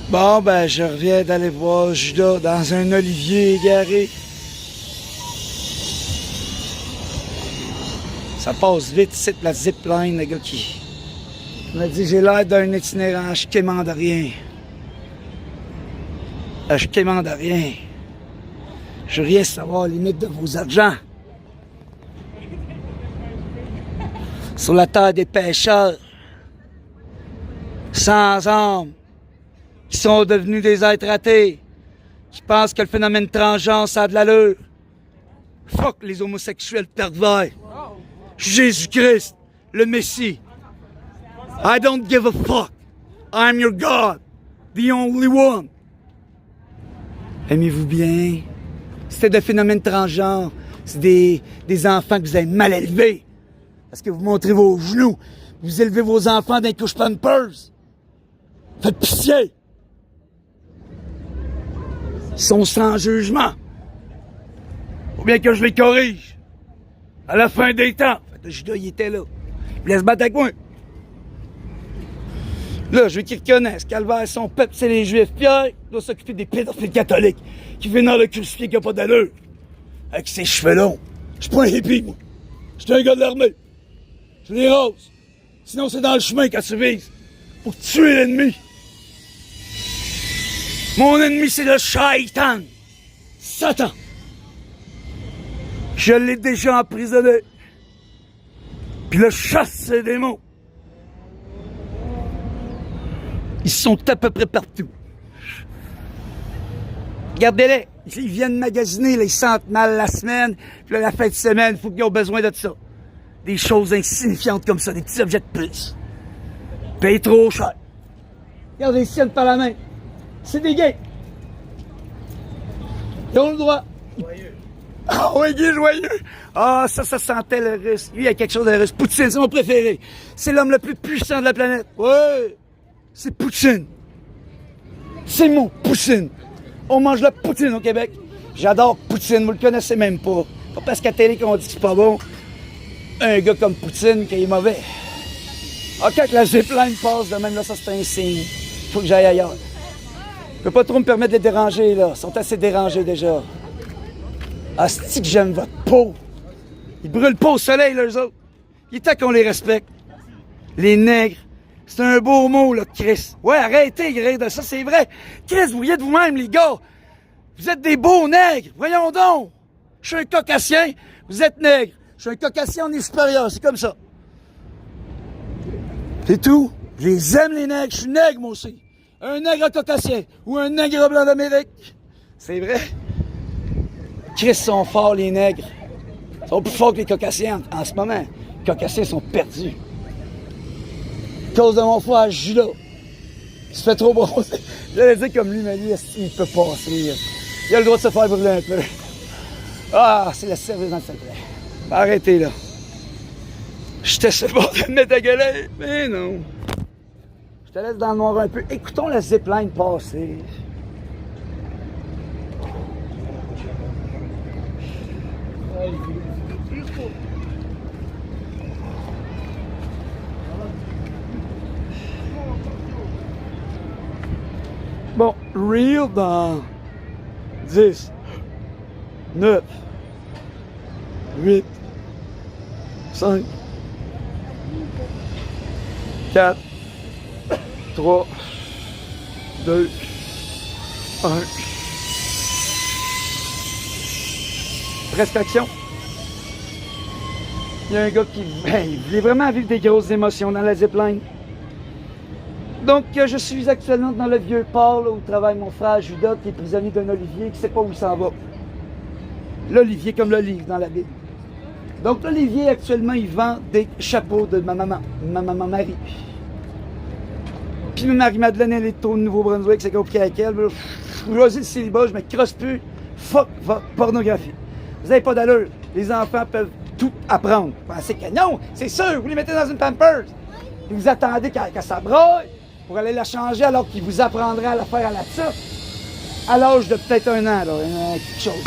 Bon, ben, je reviens d'aller voir Judas dans un olivier égaré. Ça passe vite, c'est la zipline, le gars qui m'a dit j'ai l'air d'un itinérant, je quémande rien. Je quémande rien. Je veux rien savoir, limite de vos argents. Sur la terre des pêcheurs, sans âme, qui sont devenus des êtres athées, qui pensent que le phénomène transgenre, ça a de l'allure. Fuck les homosexuels pervers. Jésus-Christ, le Messie. I don't give a fuck. I'm your God, the only one. Aimez-vous bien? C'était des phénomènes transgenres. C'est des enfants que vous avez mal élevés. Parce que vous montrez vos genoux. Vous élevez vos enfants d'un couche Pampers. Faites pitié. Ils sont sans jugement. Faut bien que je les corrige. À la fin des temps. Le Judas, il était là. Il laisse battre avec moi. Là, je veux qu'ils reconnaissent. Calvaire, son peuple, c'est les Juifs. Pierre doit s'occuper des pédophiles catholiques qui viennent dans le crucifié qui n'a pas d'allure. Avec ses cheveux longs. Je suis pas un hippie, moi. Je suis un gars de l'armée. Je les rose. Sinon, c'est dans le chemin quand tu vises. Pour tuer l'ennemi. Mon ennemi, c'est le shaitan. Satan. Je l'ai déjà emprisonné. Puis le chasse ses démons. Ils sont à peu près partout. Regardez-les. Ils viennent magasiner, là, ils sentent mal la semaine. Puis là, la fin de semaine, il faut qu'ils ont besoin de ça. Des choses insignifiantes comme ça, des petits objets de plus. Paye trop cher. Regardez ici, par la main. C'est des gays. Ils ont le droit. Joyeux. Ah oui, gay joyeux. Ah, ça sentait le russe. Lui, il y a quelque chose de russe. Poutine, c'est mon préféré. C'est l'homme le plus puissant de la planète. Ouais. C'est Poutine. C'est mon Poutine. On mange la poutine au Québec. J'adore Poutine, vous le connaissez même pas. Pas parce qu'à télé qu'on dit que c'est pas bon. Un gars comme Poutine qui est mauvais. Ah, quand la zipline passe de même, là, ça c'est un signe. Faut que j'aille ailleurs. Je peux pas trop me permettre de les déranger, là. Ils sont assez dérangés déjà. Asti que j'aime votre peau. Ils brûlent pas au soleil, là, eux autres. Il est temps qu'on les respecte. Les nègres. C'est un beau mot, là, Chris. Ouais, arrêtez de rire de ça, c'est vrai. Chris, vous riez de vous-même, les gars. Vous êtes des beaux nègres. Voyons donc. Je suis un caucasien. Vous êtes nègre. Je suis un caucasien, on est supérieur. C'est comme ça. C'est tout. Je les aime, les nègres. Je suis nègre, moi aussi. Un nègre caucasien ou un nègre blanc d'Amérique. C'est vrai. Chris sont forts, les nègres. Ils sont plus forts que les caucasiens en ce moment. Les caucasiens sont perdus. À cause de mon frère Judas. Il se fait trop brosser. J'allais dire comme lui, mais lui, il peut passer. Il a le droit de se faire brûler un peu. Ah, c'est la service dans le secret. Arrêtez, là. J'étais sur le bord de me mettre à gueuler, mais non. Je te laisse dans le noir un peu. Écoutons la zipline passer. Bon, reel dans 10, 9, 8, 5, 4, 3, 2, 1. Presque action. Il y a un gars qui il voulait vraiment vivre des grosses émotions dans la zipline. Donc, je suis actuellement dans le vieux port là, où travaille mon frère Judas, qui est prisonnier d'un olivier, qui ne sait pas où il s'en va. L'olivier, comme le livre dans la Bible. Donc, l'olivier, actuellement, il vend des chapeaux de ma maman Marie. Puis, Marie-Madeleine, elle est au Nouveau-Brunswick, c'est compliqué avec elle. Je choisis le célibat, je me crosse plus. Fuck votre pornographie. Vous n'avez pas d'allure. Les enfants peuvent tout apprendre. Vous pensez que non, c'est sûr, vous les mettez dans une Pampers. Et vous attendez que ça braille pour aller la changer alors qu'il vous apprendra à la faire à la tête. À l'âge de peut-être 1 an, là, quelque chose.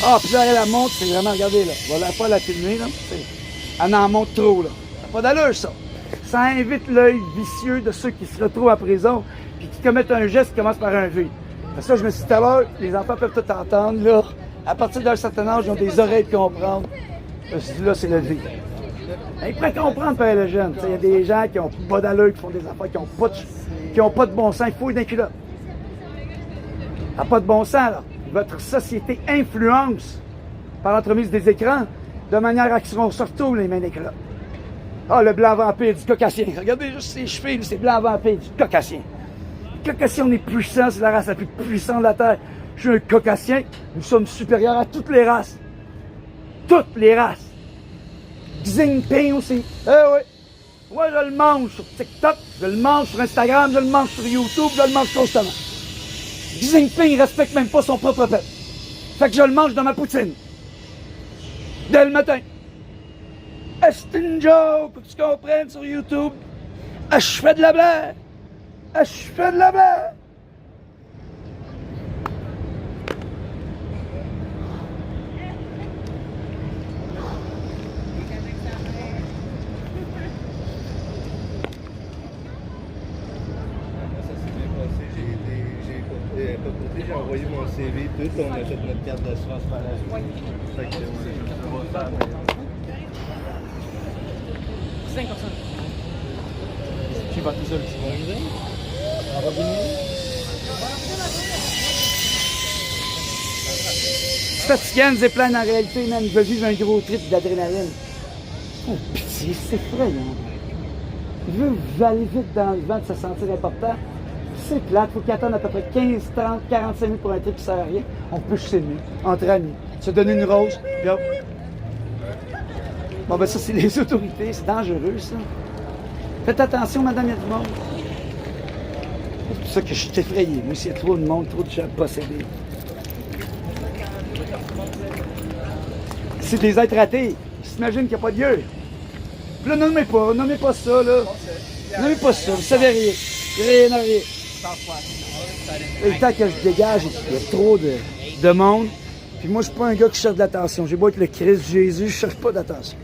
Ah, puis là, elle monte, c'est vraiment, regardez, là, on va pas la filmer, là. Elle en monte trop, là. Ça n'a pas d'allure, ça. Ça invite l'œil vicieux de ceux qui se retrouvent en prison puis qui commettent un geste qui commence par un V. Parce que je me suis dit tout à l'heure, les enfants peuvent tout entendre, là. À partir d'un certain âge, ils ont des oreilles de comprendre. Je me suis dit, là, c'est le V. Ils pourraient comprendre, père le jeune. Il y a des gens qui n'ont pas d'allure, qui font des affaires, qui n'ont pas de bon sens. Il faut d'un culotte. Ça n'a pas de bon sens, là. Votre société influence par l'entremise des écrans de manière à qu'ils se retrouvent les mains des culottes. Ah, le blanc vampire du caucasien. Regardez juste ses cheveux, c'est blanc vampire du caucasien. Le caucasien, on est puissant, c'est la race la plus puissante de la Terre. Je suis un caucasien, nous sommes supérieurs à toutes les races. Toutes les races. Xi Jinping aussi. Eh oui. Moi, je le mange sur TikTok, je le mange sur Instagram, je le mange sur YouTube, je le mange constamment. Xi Jinping, il respecte même pas son propre peuple. Fait que je le mange dans ma poutine. Dès le matin. C'est une joke, pour que tu comprennes sur YouTube. Je fais de la blague. Je fais de la blague. J'ai envoyé mon CV, tout, on a fait notre carte d'assurance par la suite. Fait que, ouais, 5%. Tu vas tout seul, tu vas arriver? En revenir? C'est fatigant, c'est plein en réalité, man. Je veux vivre un gros trip d'adrénaline. Oh, pitié, c'est effrayant. Je veux aller vite dans le vent de se sentir important. C'est plate, faut qu'il attende à peu près 15, 30, 45 minutes pour un truc qui sert à rien. On peut juste s'aimer, entre amis, se donner une rose, puis hop. Bon, ben ça, c'est les autorités, c'est dangereux, ça. Faites attention, madame, il y a du monde. C'est pour ça que je suis effrayé. Moi, s'il y a trop de monde, trop de gens possédés. C'est des êtres ratés. Ils s'imaginent qu'il n'y a pas de Dieu. Puis là, nommez pas ça, là. Nommez pas ça, vous savez rien. Rien à rien. Le temps que je dégage, il y a trop de monde. Puis moi, je suis pas un gars qui cherche de l'attention. J'ai beau être le Christ Jésus, je cherche pas d'attention.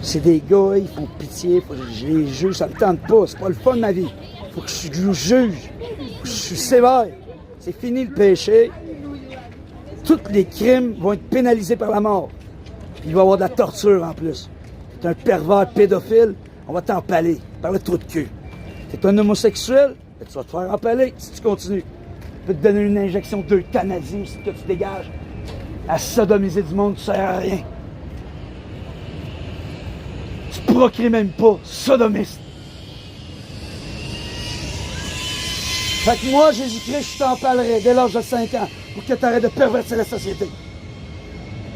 C'est des gars, ils font pitié, faut que je les juge, ça me tente pas, c'est pas le fun de ma vie. Faut que je juge, faut que je suis sévère. C'est fini le péché. Tous les crimes vont être pénalisés par la mort. Puis il va y avoir de la torture en plus. T'es un pervers pédophile, on va t'empaler par le trou de cul. T'es un homosexuel, tu vas te faire empaler si tu continues. Je peux te donner une injection d'euthanasie si que tu dégages. À sodomiser du monde, tu sers à rien. Tu procrées même pas, sodomiste. Fait que moi, Jésus-Christ, je t'empalerai dès l'âge de 5 ans pour que tu arrêtes de pervertir la société.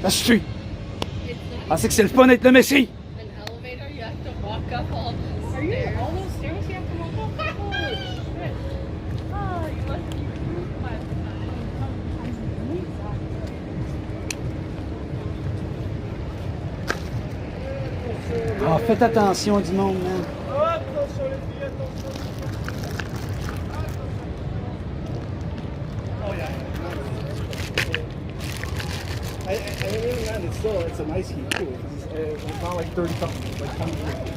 Ça suffit. Pensez que c'est le fun d'être le Messie. An elevator, you have to walk up all the stairs. All those stairs you have to walk up? Holy shit. Oh, you must be proof by the time. Ah, faites attention du monde, man. Attention les filles, attention. Oh yeah. I really man, it's a nice heat too. It's not like 30 something, it's like 100.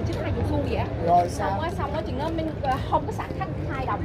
chức hai cuộc xu vậy á. Rồi sao? Xong á chuyện đó mình không có xả khách 2 đồng.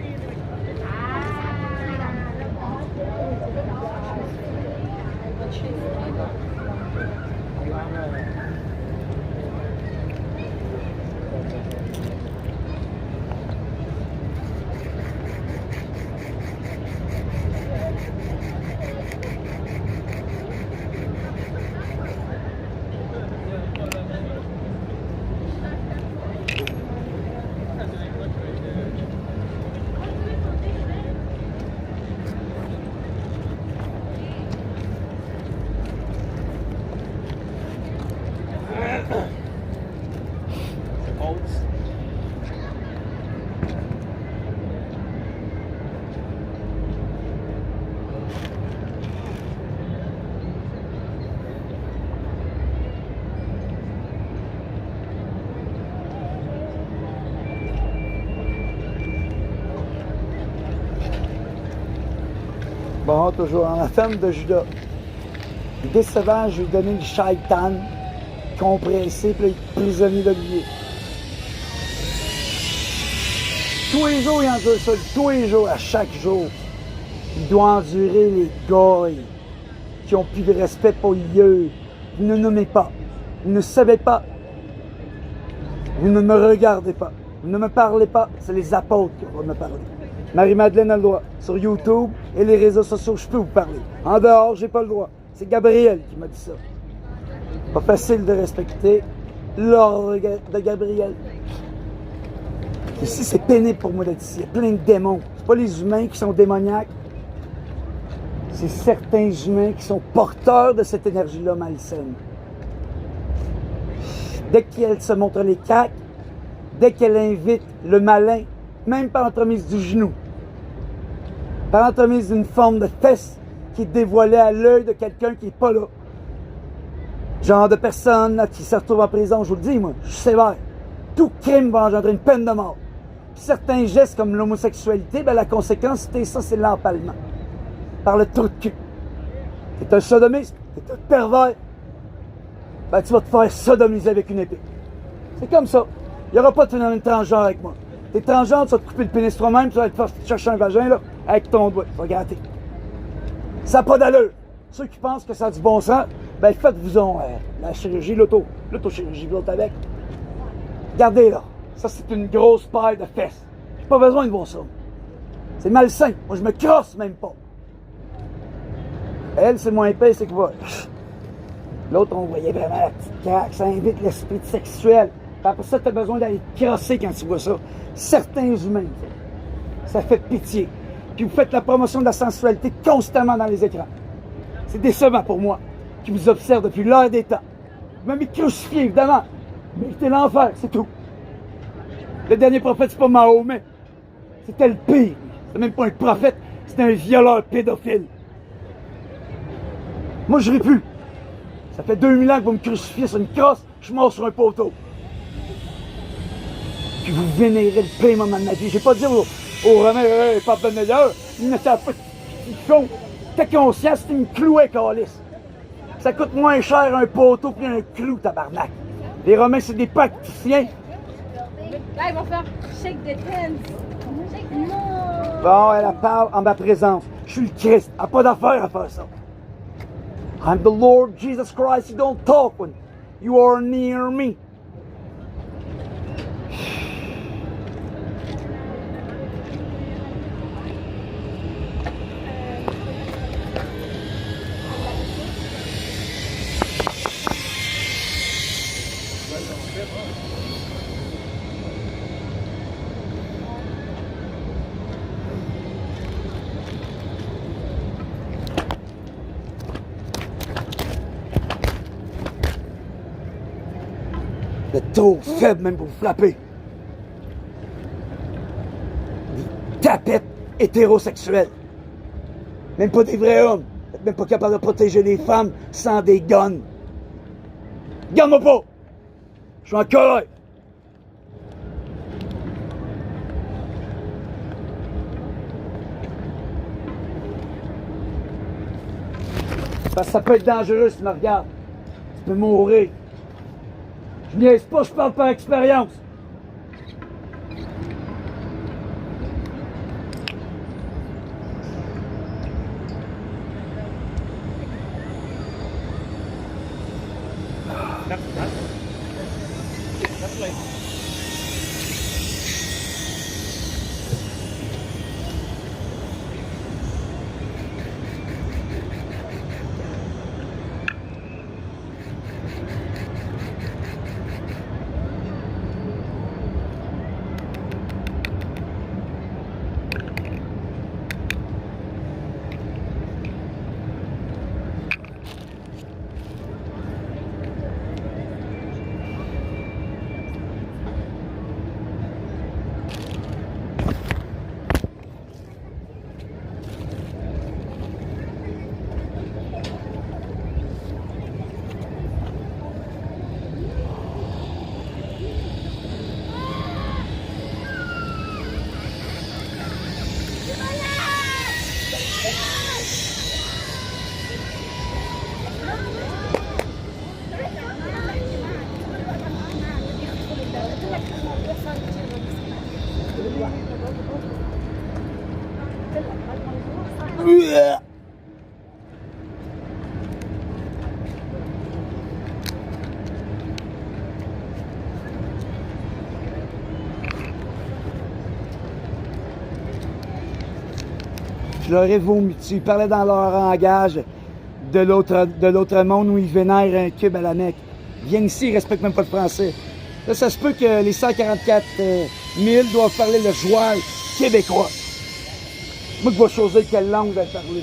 Bon, toujours en la femme de Judas. Décevant, je lui ai donné le shaitan compressé, puis là, il est prisonnier d'olivier. Tous les jours, il endure ça. Tous les jours, à chaque jour. Il doit endurer les goyes qui ont plus de respect pour Dieu. Vous ne nommez pas. Vous ne savez pas. Vous ne me regardez pas. Vous ne me parlez pas. C'est les apôtres qui vont me parler. Marie-Madeleine a le droit. Sur YouTube et les réseaux sociaux, je peux vous parler. En dehors, j'ai pas le droit. C'est Gabriel qui m'a dit ça. Pas facile de respecter l'ordre de Gabriel. Ici, c'est pénible pour moi d'être ici. Il y a plein de démons. C'est pas les humains qui sont démoniaques. C'est certains humains qui sont porteurs de cette énergie-là malsaine. Dès qu'elle se montre les craques, dès qu'elle invite le malin, même par l'entremise du genou, par l'entremise d'une forme de fesse qui est dévoilée à l'œil de quelqu'un qui n'est pas là. Genre de personne là, qui se retrouve en prison, je vous le dis, moi, je suis sévère. Tout crime va engendrer une peine de mort. Puis certains gestes comme l'homosexualité, ben, la conséquence, c'est ça, c'est l'empalement. Par le trou de cul. T'es un sodomiste, t'es un pervers, ben, tu vas te faire sodomiser avec une épée. C'est comme ça. Il n'y aura pas de phénomène transgenre avec moi. T'es transgenre, tu vas te couper le pénis toi-même, tu vas te faire chercher un vagin, là, avec ton doigt, tu vas gratter. Ça n'a pas d'allure. Ceux qui pensent que ça a du bon sens, ben faites-vous-en la chirurgie, l'autochirurgie, vous autres avec. Regardez là, ça c'est une grosse paire de fesses. J'ai pas besoin de voir ça. C'est malsain. Moi je me crosse même pas. Elle, c'est moins épaisse, c'est que va. L'autre, on voyait vraiment la petite craque, ça invite l'esprit sexuel. Après ça, tu as besoin d'aller te crosser quand tu vois ça. Certains humains, ça fait pitié. Puis vous faites la promotion de la sensualité constamment dans les écrans. C'est décevant pour moi, qui vous observe depuis l'heure des temps. Vous m'avez crucifié, évidemment. Méritez l'enfer, c'est tout. Le dernier prophète, c'est pas Mahomet. C'était le pire. C'était même pas un prophète, c'était un violeur pédophile. Moi, je ris plus. Ça fait 2000 ans que vous me crucifiez sur une crosse, je suis mort sur un poteau. Puis vous vénérez le pire moment de ma vie. J'ai pas dit aux Romains, pas de meilleur. Ils ne savent pas ce qu'ils font. Ta conscience, c'est une clouée, calice. Ça coûte moins cher un poteau qu'un clou, tabarnak. Les Romains, c'est des pacticiens. Là, ils vont faire shake the hands. Shake no. Bon, elle parle en ma présence. Je suis le Christ. Elle n'a pas d'affaire à faire ça. I'm the Lord Jesus Christ. You don't talk when you are near me. Vous êtes trop faible même pour vous frapper. Des tapettes hétérosexuels. Même pas des vrais hommes. Vous n'êtes même pas capable de protéger les femmes sans des guns. Regarde-moi pas! Je suis en colère! Parce que ça peut être dangereux si tu me regardes. Tu peux mourir. Je niaise pas, je parle par expérience. Je leur ai vomi dessus. Ils parlaient dans leur langage de l'autre monde où ils vénèrent un cube à la Mecque. Ils viennent ici, ils respectent même pas le français. Là, ça se peut que les 144 000 doivent parler le joual québécois. Moi, je vais choisir quelle langue je vais parler.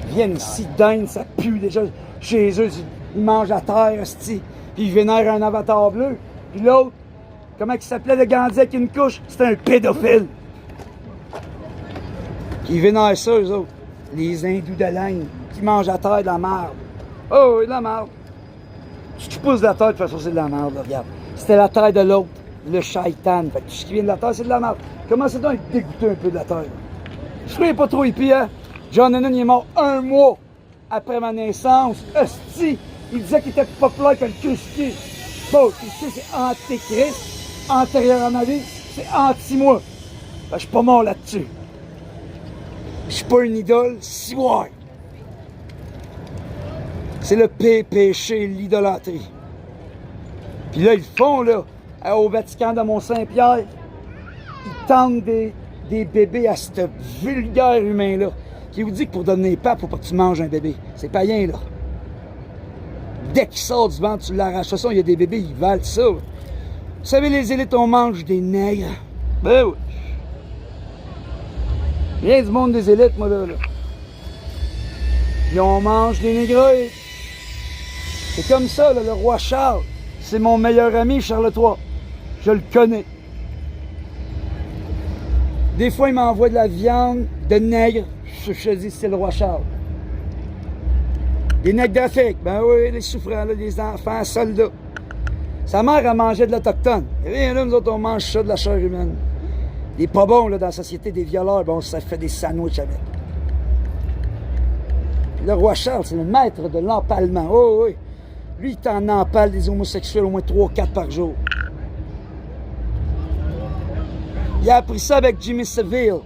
Ils viennent ici, dingue, ça pue déjà. Chez eux, ils mangent à terre, hostie. Puis ils vénèrent un avatar bleu. Puis l'autre, comment il s'appelait le Gandhi avec une couche? C'était un pédophile. Qui vénèrent ça, eux autres. Les hindous de l'Inde, qui mangent à terre de la merde. Oh, oui, de la merde. Si tu pousses de la terre, de toute façon, c'est de la merde, là, regarde. C'était la terre de l'autre, le shaitan. Fait que tout ce qui vient de la terre, c'est de la merde. Commencez donc à être dégoûté un peu de la terre. Soyez pas trop hippie, hein? John Lennon, il est mort 1 mois après ma naissance. Hostie, il disait qu'il était plus populaire que le Christ. Bon, tu sais, c'est antéchrist, antérieur à ma vie, c'est anti-moi. Ben, je suis pas mort là-dessus. Je suis pas une idole, si ouais. C'est le péché, l'idolâtrie. Puis là, ils font, là, au Vatican de Mont-Saint-Pierre, ils tentent des bébés à ce vulgaire humain-là, qui vous dit que pour devenir pape, faut pas que tu manges un bébé. C'est païen, là. Dès qu'il sort du ventre, tu l'arraches. De toute façon, il y a des bébés, ils valent ça. Vous savez, les élites, on mange des nègres. Ben oui. Rien du monde des élites, moi, là. Puis on mange des négreux. C'est comme ça, là, le roi Charles. C'est mon meilleur ami, Charles III. Je le connais. Des fois, il m'envoie de la viande de nègre. Je dis, c'est le roi Charles. Des nègres d'Afrique, ben oui, les souffrants, là, les enfants, soldats. Sa mère, elle mangeait de l'autochtone. Et rien là, nous autres, on mange ça, de la chair humaine. Des pas bons, là, dans la société des violeurs, bon, ça fait des sandwichs avec. Le roi Charles, c'est le maître de l'empalement. Oh oui. Lui, il t'en empale des homosexuels au moins 3-4 par jour. Il a appris ça avec Jimmy Savile.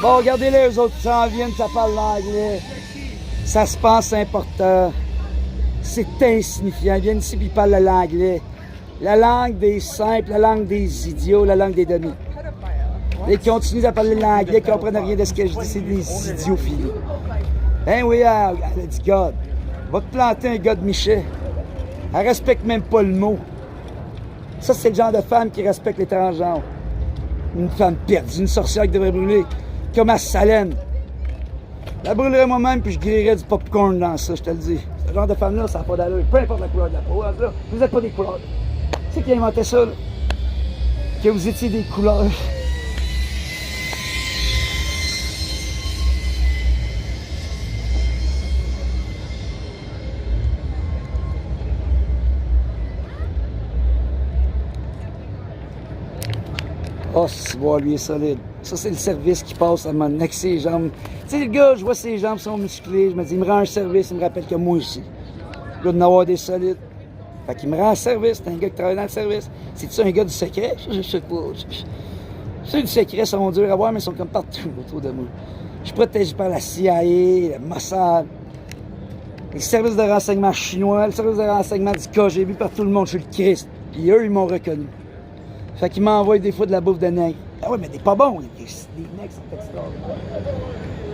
Bon, regardez-les, eux autres, ça en viennent, ça parle l'anglais. Ça se pense important. C'est insignifiant. Ils viennent ici et ils parlent l'anglais. La langue des simples, la langue des idiots, la langue des demi. Ils continuent à parler l'anglais, ils ne comprennent rien de ce que je dis, c'est des idiots filés. Hein, oui, elle a dit God. Va te planter un gars de Michel. Elle respecte même pas le mot. Ça, c'est le genre de femme qui respecte les transgenres. Une femme perdue, une sorcière qui devrait brûler, comme à Salem. Je la brûlerais moi-même, puis je grillerais du popcorn dans ça, je te le dis. Ce genre de femme-là, ça n'a pas d'allure. Peu importe la couleur de la peau, là, vous n'êtes pas des couleurs. C'est qui a inventé ça, là? Que vous étiez des couleurs. Oh, c'est bon, lui est solide. Ça, c'est le service qui passe à un moment donné avec ses jambes. Tu sais, le gars, je vois ses jambes sont musclées. Je me dis, il me rend un service, il me rappelle que moi aussi. Le gars d'en avoir des solides. Fait qu'il me rend un service. C'est un gars qui travaille dans le service. C'est-tu un gars du secret? Je sais pas. Ceux du secret sont durs à voir, mais ils sont comme partout autour de moi. Je suis protégé par la CIA, le Mossad, les services de renseignement chinois, le service de renseignement du KGB, par tout le monde. Je suis le Christ. Puis eux, ils m'ont reconnu. Fait qu'ils m'envoient des fois de la bouffe de nègre. Ah ouais, mais des pas bons. Les nègres sont extraordinaires.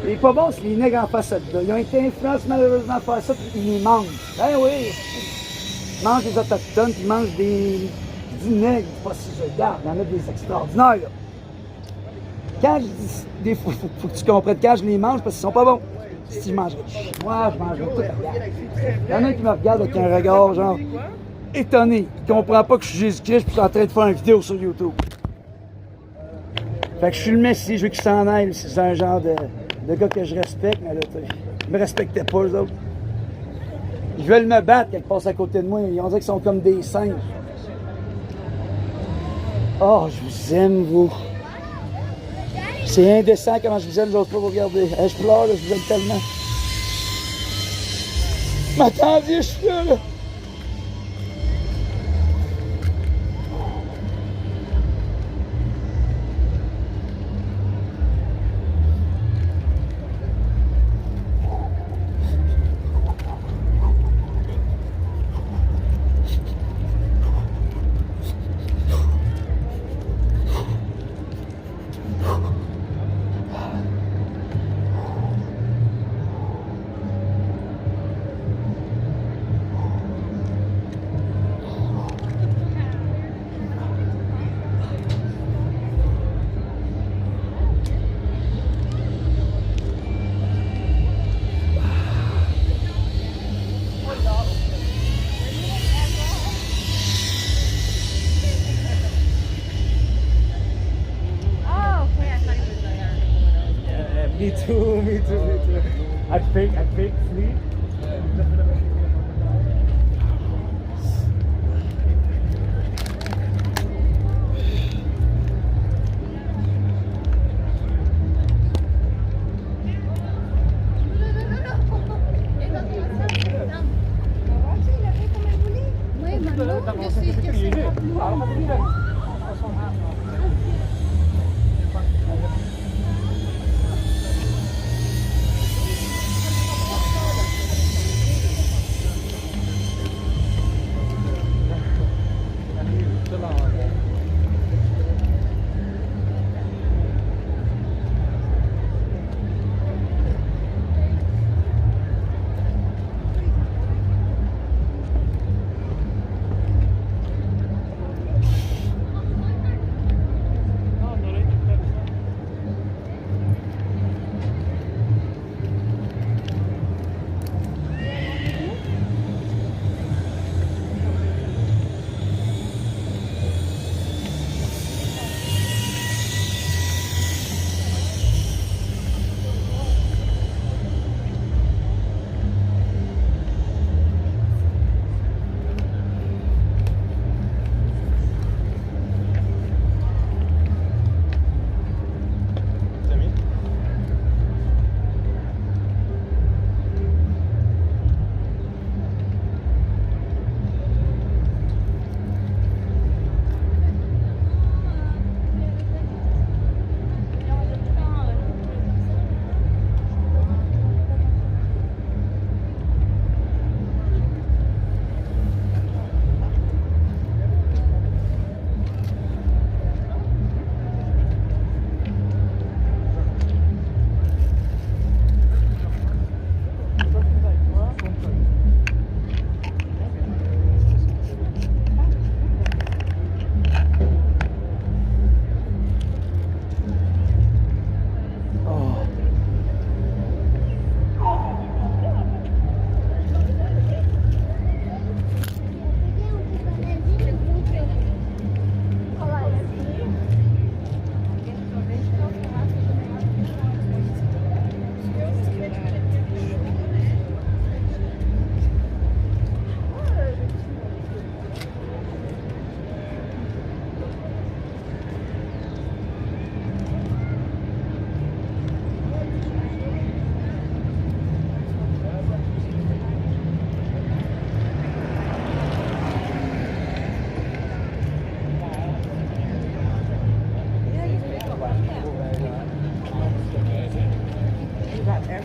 Les pas bons, c'est les nègres en façade. Ils ont été influencés malheureusement à faire ça, puis ils les mangent. Ben oui! Ils mangent des autochtones, puis ils mangent du nègre. Pas si je regarde, il y en a des extraordinaires, là. Quand je dis, des fois, faut que tu comprennes, quand je les mange, parce qu'ils sont pas bons. Si je mangerais du chinois, je mangerais tout. Il y en a qui me regardent avec un regard, genre, étonné. Il comprend pas que je suis Jésus-Christ, puis je suis en train de faire une vidéo sur YouTube. Fait que je suis le Messie, je veux qu'ils s'en aillent. C'est un genre de gars que je respecte, mais là, ils me respectaient pas, eux autres. Ils veulent me battre quand ils passent à côté de moi. Ils ont dit qu'ils sont comme des singes. Oh, je vous aime, vous. C'est indécent comment je vous aime, j'ose pas vous regarder. Je pleure, là, je vous aime tellement. M'attendez, je suis là. Me too, me too, me too. I fake sleep.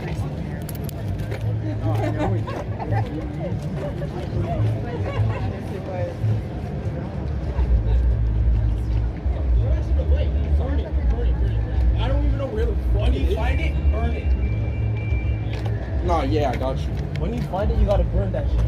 I don't even know where the fuck. When you find it, burn it. Nah, yeah, I got you. When you find it, you gotta burn that shit.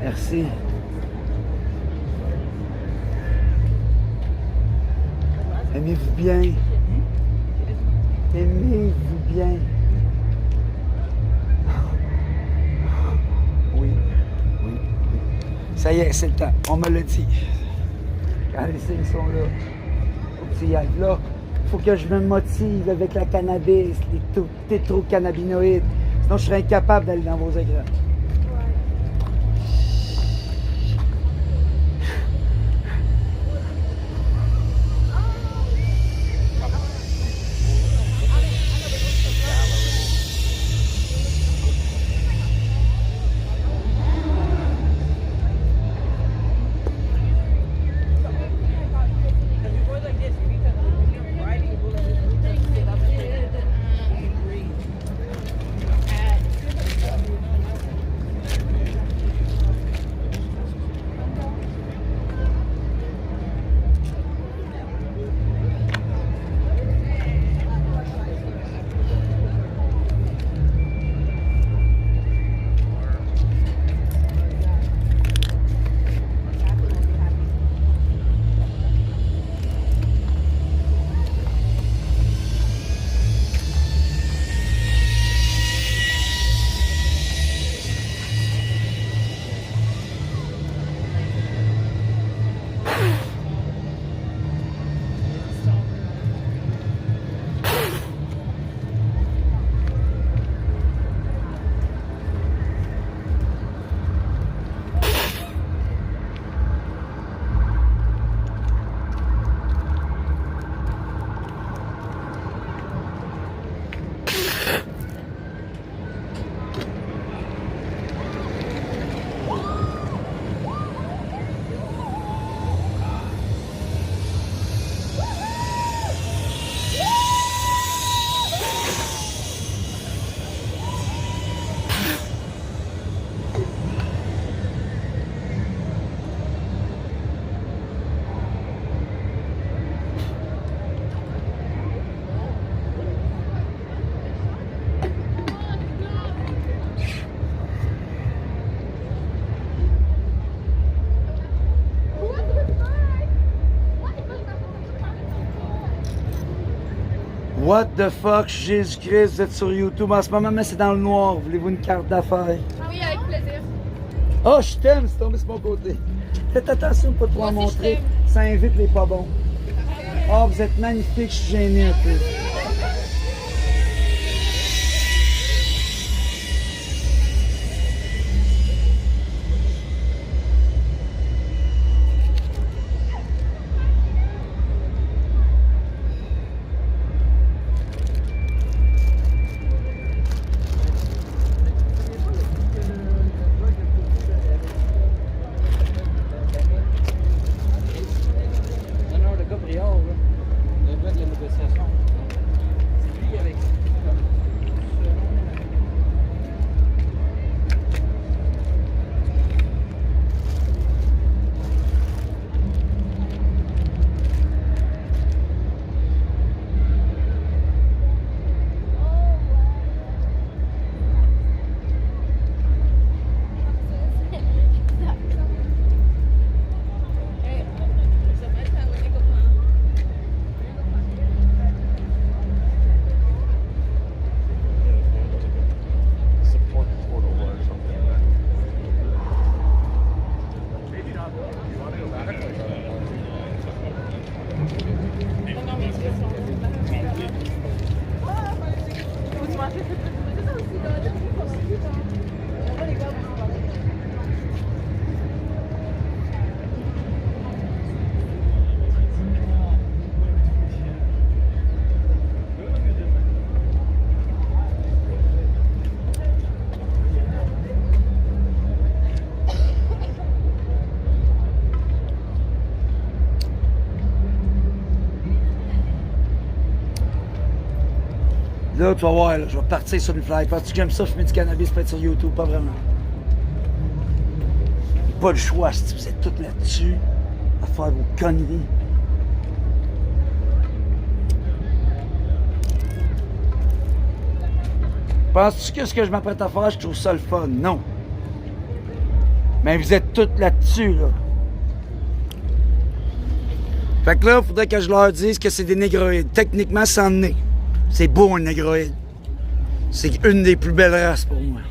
Merci. Aimez-vous bien? Aimez-vous bien? Oui, oui, oui. Ça y est, c'est le temps. On me l'a dit. Quand les signes sont là, faut que tu y ailles. Là, il faut que je me motive avec la cannabis, les tétrocannabinoïdes. Sinon, je serais incapable d'aller dans vos écrans. What the fuck, Jésus-Christ, vous êtes sur YouTube en ce moment, mais c'est dans le noir. Voulez-vous une carte d'affaires? Oui, avec plaisir. Oh, je t'aime, c'est tombé sur mon côté. Faites attention de ne pas trop en Moi aussi, je montrer. t'aime. Ça invite les pas bons. Oh, vous êtes magnifique, je suis gêné un peu. Non, le gars Briard, là. Le gars de la négociation. C'est lui avec. Support portal or something like that. Maybe not. You want to go back? Là, tu vas voir, là, je vais partir sur le fly. Parce que j'aime ça, fumer du cannabis, pas être sur YouTube, pas vraiment. Pas le choix, si vous êtes tous là-dessus, à faire vos conneries. Penses-tu que ce que je m'apprête à faire, je trouve ça le fun? Non. Mais vous êtes tous là-dessus, là. Fait que là, il faudrait que je leur dise que c'est des négroïdes. Techniquement, ça en est. C'est beau, un négroïde. C'est une des plus belles races pour moi.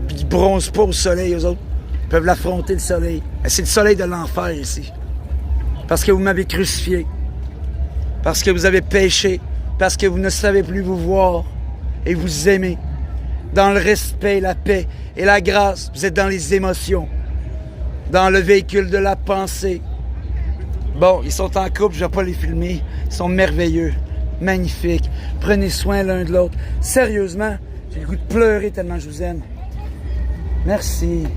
Ils bronzent pas au soleil, eux autres. Ils peuvent l'affronter, le soleil. Mais c'est le soleil de l'enfer, ici. Parce que vous m'avez crucifié. Parce que vous avez péché. Parce que vous ne savez plus vous voir et vous aimer. Dans le respect, la paix et la grâce, vous êtes dans les émotions. Dans le véhicule de la pensée. Bon, ils sont en couple, je ne vais pas les filmer. Ils sont merveilleux, magnifiques. Prenez soin l'un de l'autre. Sérieusement, j'ai le goût de pleurer tellement je vous aime. Merci.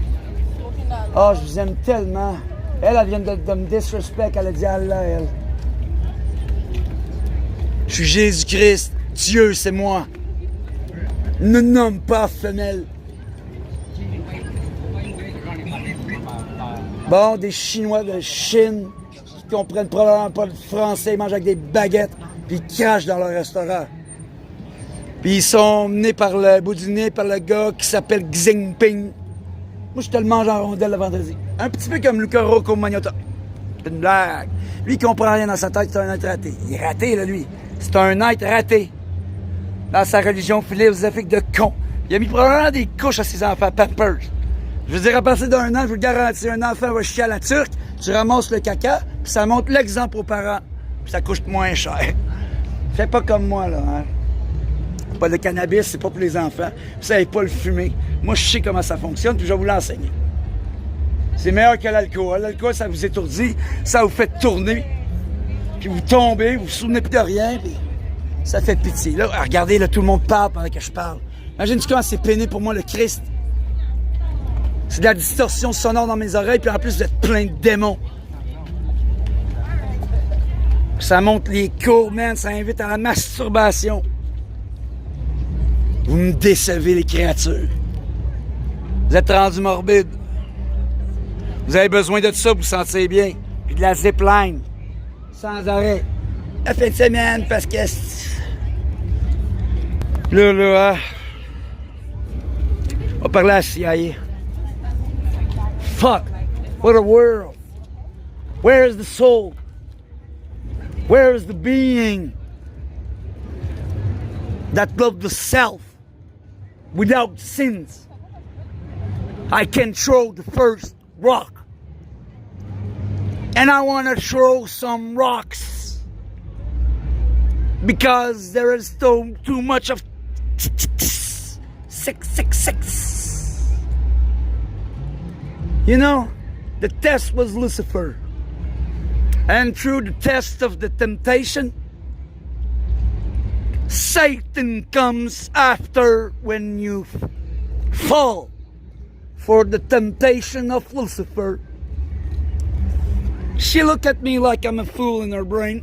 Oh, je vous aime tellement. Elle vient de me disrespect. Elle a dit Allah, elle. Je suis Jésus-Christ. Dieu, c'est moi. Ne nomme pas femelle. Bon, des Chinois de Chine qui comprennent probablement pas le français, ils mangent avec des baguettes, puis ils crachent dans leur restaurant. Puis ils sont menés par le bout du nez par le gars qui s'appelle Xi Jinping. Moi, je te le mange en rondelle le vendredi. Un petit peu comme Luca Rocco Magnotta. C'est une blague. Lui, il comprend rien dans sa tête, c'est un être raté. Il est raté, là, lui. C'est un être raté. Dans sa religion philosophique de con. Il a mis probablement des couches à ses enfants, Pampers. Je veux dire, à partir d'un an, je vous le garantis, un enfant va chier à la turque, tu ramasses le caca, puis ça montre l'exemple aux parents. Puis ça coûte moins cher. Fais pas comme moi, là, hein. Pas le cannabis, c'est pas pour les enfants. Vous savez pas le fumer. Moi, je sais comment ça fonctionne, puis je vais vous l'enseigner. C'est meilleur que l'alcool. L'alcool, ça vous étourdit, ça vous fait tourner, puis vous tombez, vous vous souvenez plus de rien, puis ça fait pitié. Là, regardez, là, tout le monde parle pendant que je parle. Imagine-tu comment c'est peiné pour moi, le Christ. C'est de la distorsion sonore dans mes oreilles, puis en plus, vous êtes plein de démons. Ça monte les cours, man, ça invite à la masturbation. Vous me décevez, les créatures. Vous êtes rendus morbides. Vous avez besoin de ça pour vous sentir bien. Puis de la zipline. Sans arrêt. La fin de semaine, parce que... Là, on va parler à la CIA. Fuck! What a world! Where is the soul? Where is the being? that love the self without sins, I can throw the first rock. And I want to throw some rocks because there is too much of 666. You know, the test was Lucifer. And through the test of the temptation, Satan comes after when you fall for the temptation of Lucifer. She looked at me like I'm a fool in her brain.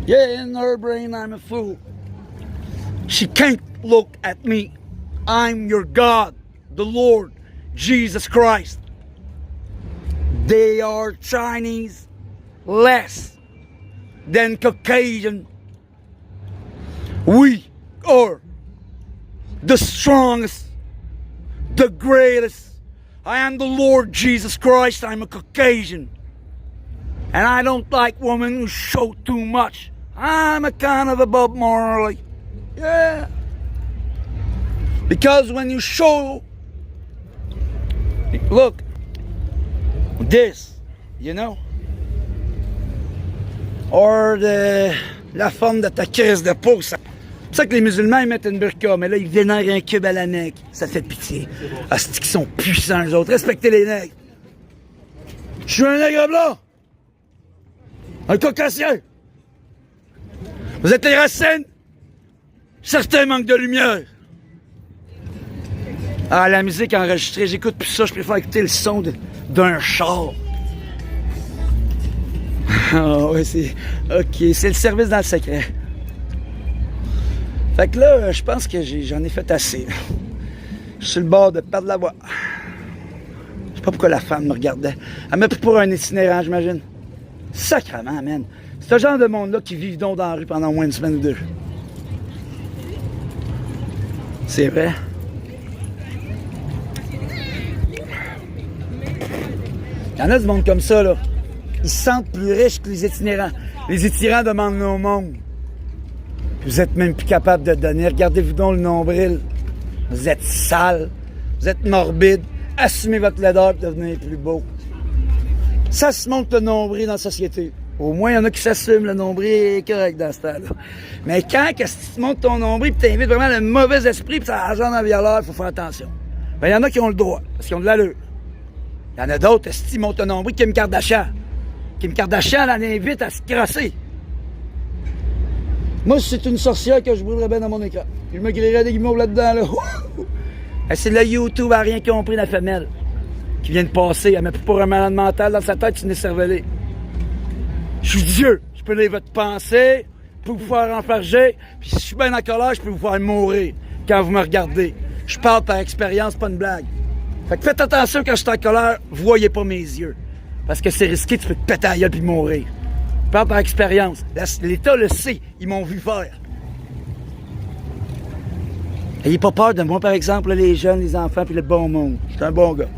Yeah, in her brain I'm a fool. She can't look at me. I'm your God, the Lord, Jesus Christ. They are Chinese less than Caucasian. We are the strongest, the greatest. I am the Lord Jesus Christ. I'm a Caucasian. And I don't like women who show too much. I'm a kind of a Bob Marley. Yeah. Because when you show, look, this, you know, or la forme de ta crise de peau, ça. C'est ça que les musulmans ils mettent une burqa, mais là ils vénèrent un cube à la nègre. Ça fait pitié. Ah, c'est qu'ils sont puissants les autres. Respectez les nègres. Je suis un nègre blanc. Un caucasien. Vous êtes les racines. Certains manquent de lumière. Ah, la musique enregistrée, j'écoute plus ça, je préfère écouter le son d'un char. Ah ouais, c'est... Ok, c'est le service dans le secret. Fait que là, je pense que j'en ai fait assez. Je suis sur le bord de perdre la voix. Je sais pas pourquoi la femme me regardait. Elle m'a pris pour un itinérant, j'imagine. Sacrement, man. C'est ce genre de monde-là qui vit donc dans la rue pendant au moins une semaine ou deux. C'est vrai. Il y en a du monde comme ça, là. Ils se sentent plus riches que les itinérants. Les itinérants demandent au monde. Vous êtes même plus capable de donner. Regardez-vous donc le nombril. Vous êtes sale. Vous êtes morbide. Assumez votre laideur et devenez plus beau. Ça se montre le nombril dans la société. Au moins, il y en a qui s'assument. Le nombril est correct dans ce temps-là. Mais quand tu te montres ton nombril et tu invites vraiment le mauvais esprit et ça agente en violeur, il faut faire attention. Ben, il y en a qui ont le droit, parce qu'ils ont de l'allure. Il y en a d'autres, qui montent un nombril, Kim Kardashian. Kim Kardashian, elle invite à se crasser. Moi, c'est une sorcière que je brûlerais bien dans mon écran. Je me grillerais des guimauves là-dedans, là. C'est le YouTube à rien compris, la femelle, qui vient de passer. Elle m'a pris pour un malade mental dans sa tête, c'est une cervelée. Je suis Dieu. Je peux lire votre pensée, je peux vous faire enfarger, puis si je suis bien en colère, je peux vous faire mourir quand vous me regardez. Je parle par expérience, pas une blague. Fait que faites attention quand je suis en colère, voyez pas mes yeux. Parce que c'est risqué, tu peux te péter à la gueule puis mourir. Je parle par expérience. L'État le sait, ils m'ont vu faire. Ayez pas peur de moi, par exemple, les jeunes, les enfants, puis le bon monde. Je suis un bon gars.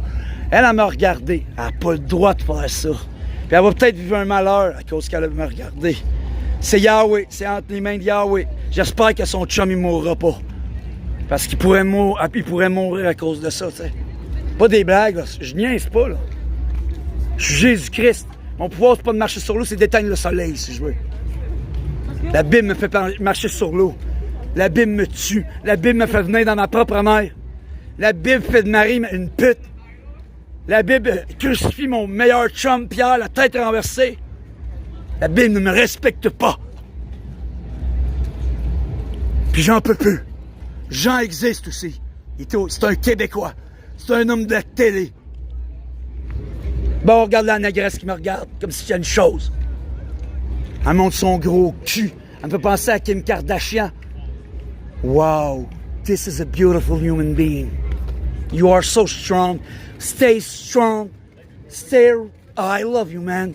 Elle m'a regardé. Elle n'a pas le droit de faire ça. Puis elle va peut-être vivre un malheur à cause qu'elle m'a regardé. C'est Yahweh, c'est entre les mains de Yahweh. J'espère que son chum, il mourra pas. Parce qu'il pourrait mourir à cause de ça, tu sais. Pas des blagues, là. Je niaise pas, là. Je suis Jésus-Christ. Mon pouvoir, c'est pas de marcher sur l'eau, c'est d'éteindre le soleil, si je veux. La Bible me fait marcher sur l'eau. La Bible me tue. La Bible me fait venir dans ma propre mère. La Bible fait de Marie une pute. La Bible crucifie mon meilleur chum, Pierre, la tête renversée. La Bible ne me respecte pas. Puis j'en peux plus. Jean existe aussi. C'est un Québécois. C'est un homme de la télé. Bon, regarde la négresse qui me regarde, comme si c'était une chose. Elle montre son gros cul. Elle me fait penser à Kim Kardashian. Wow, this is a beautiful human being. You are so strong. Stay strong. I love you, man.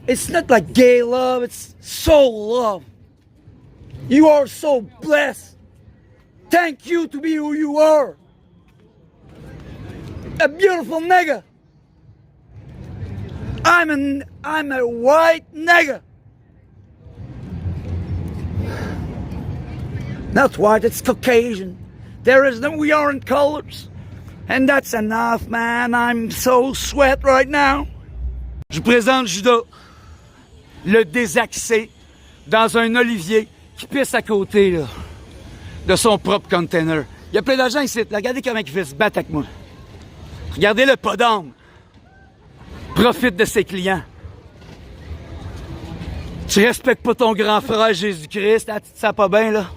It's not like gay love, it's soul love. You are so blessed. Thank you to be who you are. A beautiful nigga. I'm a white nigga. Not white, it's Caucasian. We are in colors. And that's enough, man. I'm so sweat right now. Je vous présente Judas, le désaxé, dans un olivier qui pisse à côté là, de son propre container. Il y a plein d'argent ici. Là. Regardez comment il fait se battre avec moi. Regardez le pas d'âme. Profite de ses clients. Tu respectes pas ton grand frère Jésus-Christ, hein? Tu te sens pas bien, là?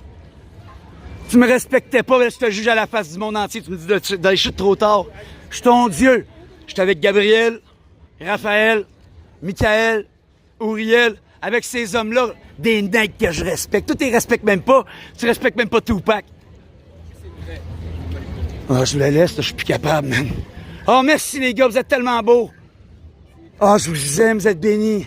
Tu me respectais pas, là, je te juge à la face du monde entier, tu me dis d'aller chuter trop tard. Je suis ton Dieu. Je suis avec Gabriel, Raphaël, Michael, Uriel, avec ces hommes-là, des nègres que je respecte. Toi, tu les respectes même pas. Tu respectes même pas Tupac. Ah, je vous la laisse, là, je suis plus capable, man. Oh, merci les gars, vous êtes tellement beaux. Ah, je vous aime, vous êtes bénis.